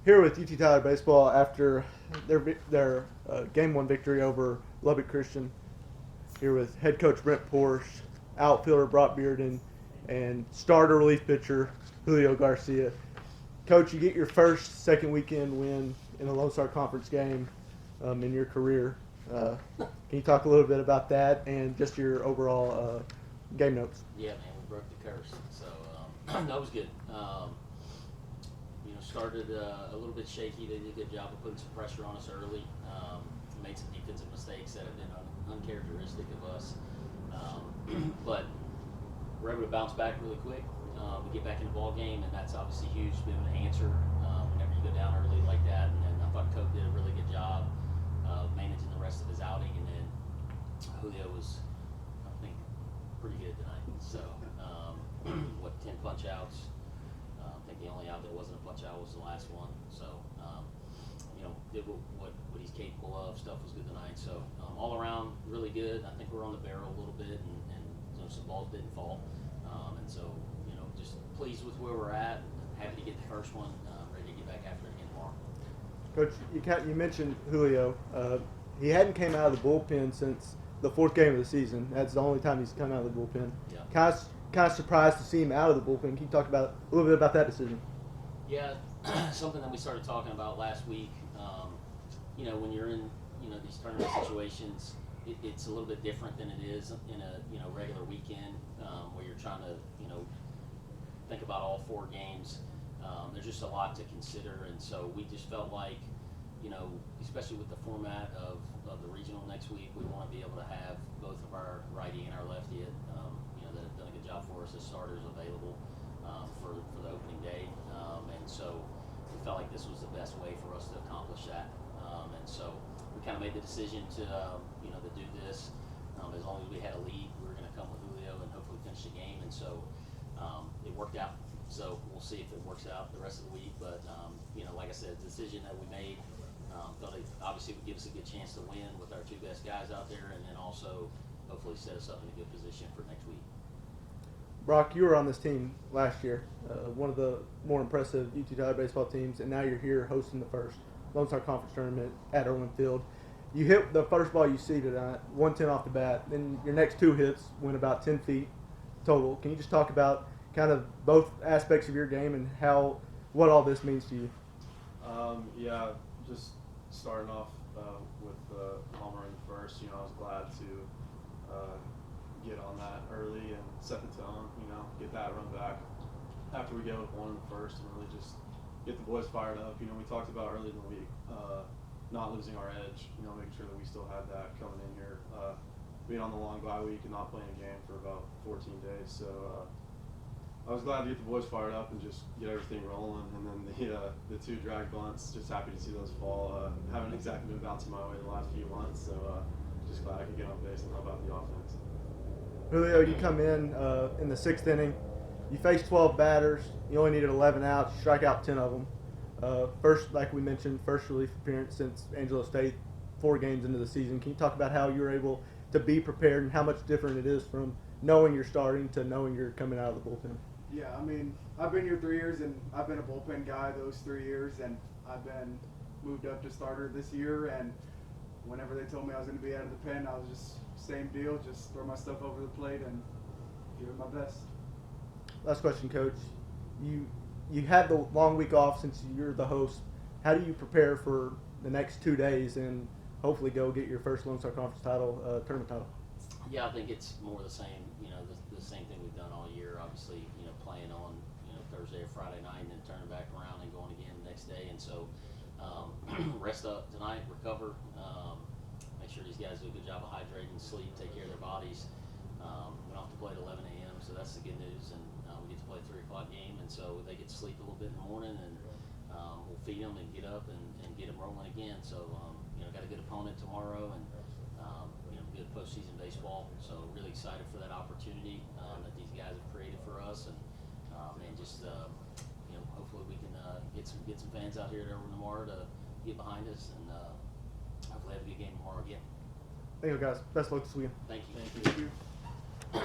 Here with UT Tyler baseball after their game one victory over Lubbock Christian. Here with head coach Brent Porche, outfielder Brock Bearden, and starter relief pitcher Julio Garcia. Coach, you get your first second weekend win in a Lone Star Conference game in your career. Can you talk a little bit about that and just your overall game notes? Yeah, man, we broke the curse. So that was good. Started a little bit shaky. They did a good job of putting some pressure on us early. Made some defensive mistakes that have been uncharacteristic of us. But we're able to bounce back really quick. We get back in the ball game, and that's obviously huge to be able to answer whenever you go down early like that. And I thought Coach did a really good job of managing the rest of his outing. And then Julio was, I think, pretty good tonight. So, 10 punch outs. I think the only out that wasn't a punch out was the last one. So, did what he's capable of. Stuff was good tonight. So, all around, really good. I think we're on the barrel a little bit, and some balls didn't fall. And so, just pleased with where we're at. Happy to get the first one. Ready to get back after it again tomorrow. Coach, you mentioned Julio. He hadn't came out of the bullpen since the fourth game of the season. That's the only time he's come out of the bullpen. Yeah. Kind of surprised to see him out of the bullpen. Can you talk about a little bit about that decision? Yeah, something that we started talking about last week. When you're in these tournament situations, it's a little bit different than it is in a regular weekend where you're trying to think about all four games. There's just a lot to consider, and so we just felt like, especially with the format of the regional next week, we want to be able to have both of our righty and our lefty that have done a good job for us as starters available for the opening day. And so we felt like this was the best way for us to accomplish that. And so we kind of made the decision to do this. As long as we had a lead, we were going to come with Julio and hopefully finish the game. And so it worked out. So we'll see if it works out the rest of the week. But, like I said, the decision that we made felt it obviously would give us a good chance to win with our two best guys out there, and then also hopefully set us up in a good position for next week. Brock, you were on this team last year, one of the more impressive UT Tyler baseball teams, and now you're here hosting the first Lone Star Conference tournament at Irwin Field. You hit the first ball you see tonight, 110 off the bat. Then your next two hits went about 10 feet total. Can you just talk about kind of both aspects of your game and what all this means to you? Just starting off with homer in the first. I was glad to get on that early and set the tone. Get that run back after we go with one in the first, and really just get the boys fired up. We talked about early in the week not losing our edge. Making sure that we still had that coming in here. Being on the long bye week and not playing a game for about 14 days. So I was glad to get the boys fired up and just get everything rolling. And then the two drag bunts, just happy to see those fall. Haven't exactly been bouncing my way the last few months, so just glad I could get on base and help out the offense. Julio, you come in the sixth inning. You faced 12 batters. You only needed 11 outs. You strike out 10 of them. First, like we mentioned, first relief appearance since Angelo State, 4 games into the season. Can you talk about how you were able to be prepared and how much different it is from knowing you're starting to knowing you're coming out of the bullpen? Yeah, I've been here 3 years, and I've been a bullpen guy those 3 years, and I've been moved up to starter this year, and whenever they told me I was going to be out of the pen, I was just same deal, just throw my stuff over the plate and give it my best. Last question, Coach. You had the long week off since you're the host. How do you prepare for the next 2 days and hopefully go get your first Lone Star Conference tournament title? Yeah, I think it's more the same, the same thing we've done all year. Obviously, playing on, Thursday or Friday night and then turning back around and going again the next day. And so, rest up tonight, recover, make sure these guys do a good job of hydrating, sleep, take care of their bodies. We don't have to play at 11 a.m., so that's the good news. And we get to play a 3 o'clock game, and so they get to sleep a little bit in the morning, and we'll feed them and get up and get them rolling again. So, got a good opponent tomorrow, and good postseason baseball. So really excited for that opportunity that these guys have created for us, and just hopefully we can get some fans out here at Irwin tomorrow to get behind us, and hopefully have a good game tomorrow again. Thank you, guys. Best of luck this weekend. Thank you. Thank you.